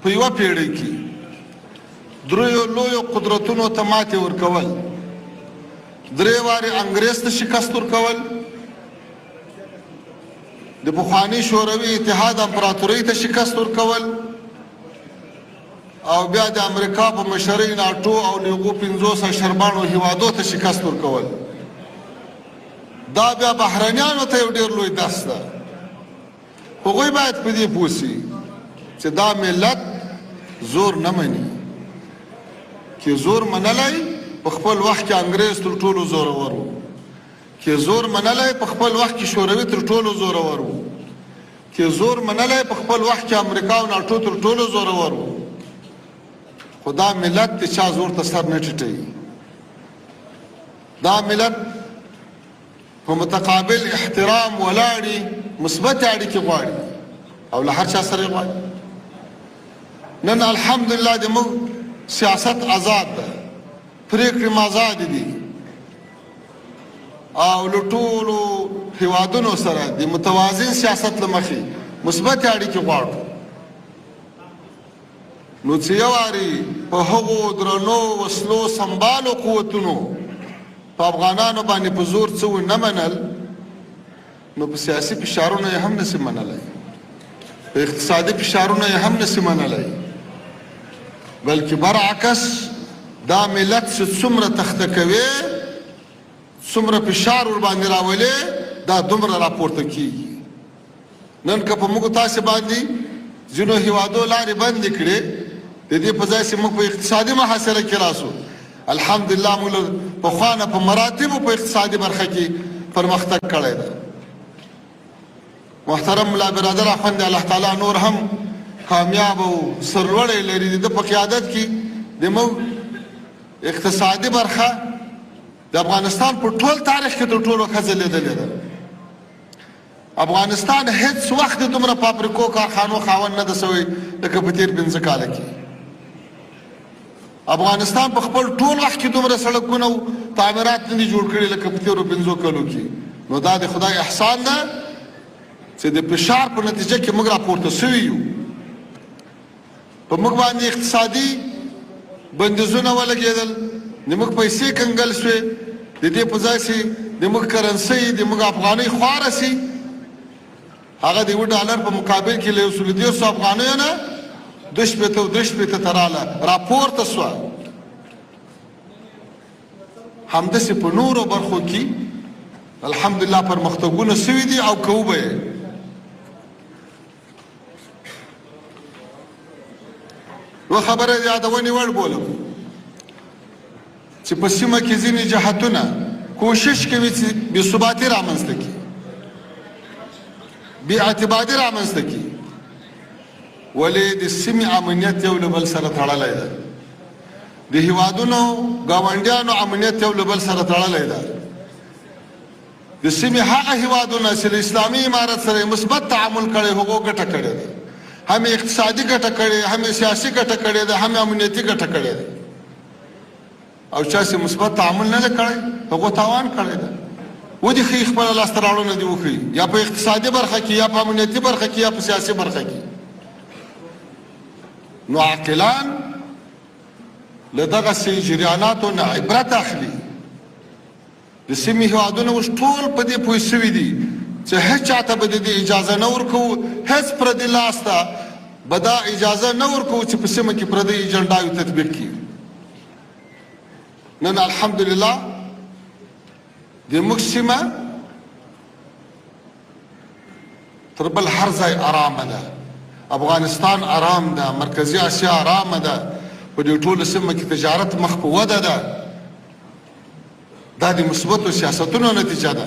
په یوه پیړۍ کې دریو لویو قدرتونو ته ماتې ورکول، درې وارې انګریز ته شکست ورکول، د پخواني شوروي اتحاد امپراتورۍ ته شکست ورکول، او بیا د امریکا په مشرۍ ناټو او د هغو 50 شربانو هیوادو ته شکست ورکول. دا بیا بهرنیانو ته یو ډېر لوی درس ده. هغوی باید په دې پوه سي چې دا ملت زور نه مني. که زور منلی په خپل وخت کې انګریز تر ټولو زورور و، که زور منلی په خپل وخت کې شوروي تر ټولو زورور و، که زور منلی په خپل وخت کې امریکا او ناټو تر ټولو زورور و. خو دا ملت د چا زور ته سر نه ټیټوي. دا ملت په متقابل احترام ولاړې مثبتې اړیکې غواړي او له هر چا سره یې غواړي. نن الحمدلله زموږ سیاست آزاد ده، پرېکړې م آزادې دي او له ټولو هیوادونو سره د متوازن سیاست له مخې مثبتې اړیکې غواړو. نو چې یو وارې په هغو درنو وسلو سنبالو قوتونو په افغانانو باندې په زور څه ونه منل، نو په سیاسي فشارونه یې هم نسي منلی، په اقتصادي فشارونه یې هم نسي منلی، بلکې برعکس دا ملت چې څومره تخته کوي، څومره فشار ورباندې راولي، دا دومره راپورته کیږي. نن که په موږ تاسې باندې ځینو هیوادو لارې بندې کړې، د دې په ځای چې موږ په اقتصادي محاصره کې راسو، الحمدلله موږ پخوا نه په مراتبو په اقتصادي برخه کې پرمختګ کړی دی. محترم ملا برادر اخوند الله تعالی نور هم کامیاب او سرلوړی لري. د په قیادت کې زموږ اقتصادي برخه د افغانستان په ټول تاریخ کې تر ټولو ښه ځلېدلې ده. افغانستان هیڅ وخت د دومره فابریکو کارخانو خاوند نه ده سوی لکه په تېر 15 کاله کې. افغانستان په خپل ټول وخت کې دومره سړکونه او تعمیرات نه دي جوړ کړي لکه په تېرو 15 کالو کې. نو دا د خدای احسان ده چې د فشار په نتیجه کې موږ راپورته سوي یو. په موږ باندې اقتصادي بندیزونه ولګېدل، د موږ پیسې کنګل شوې، د دې په ځای چې د موږ کرنسۍ د موږ افغانۍ خواره سي، هغه د $1 په مقابل کې له 130 افغانیو نه 2.83 ته راله راپورته سوه. همداسې په نورو برخو کې الحمدلله پرمختګونه سوي دي او کوو به یې. یوه خبره یادونې وړ بولم چې په سیمه کې ځینې جهتونه کوشش کوي چې بې ثباتي رامنځته کړي، بې اعتمادي رامنځته کړي. ولې د سیمې امنیت یو له بل سره تړلی ده، د هیوادونو ګاونډیانو امنیت یو له بل سره تړلی ده. د سیمې هغه هیوادونه چې له اسلامي امارت سره مثبت تعامل کړی هغو ګټه کړې ده، هم اقتصادي ګټه کړې، هم سیاسي ګټه کړې ده، هم امنیتي ګټه کړې ده. او چا چې مثبت تعامل نه ده کړی هغو تاوان کړی ده. ودې ښایي خپله لاسته راوړنه دې وښیي، یا په اقتصادي برخه کې، یا په امنیتي برخه کې، یا په سیاسي برخه کې. نو عاقلان له دغسې جریاناتو نه عبرت اخلي. د سیمې هیوادونه اوس ټول په دې پوه سوي دي چې هیڅ چاته به د دې اجازه نه ورکوو، هیڅ پردي لاس ته به دا اجازه نه ورکوو چې په سیمه کې پردۍ ایجنډاوې تطبیق کړي. نن الحمدلله د موږ سیمه تر بل هر ځای ارامه ده. افغانستان آرام ده، مرکزی اسیا آرامه ده، په دې ټوله سیمه کې تجارت مخ په وده ده. دا د مثبتو سیاستونو نتیجه ده.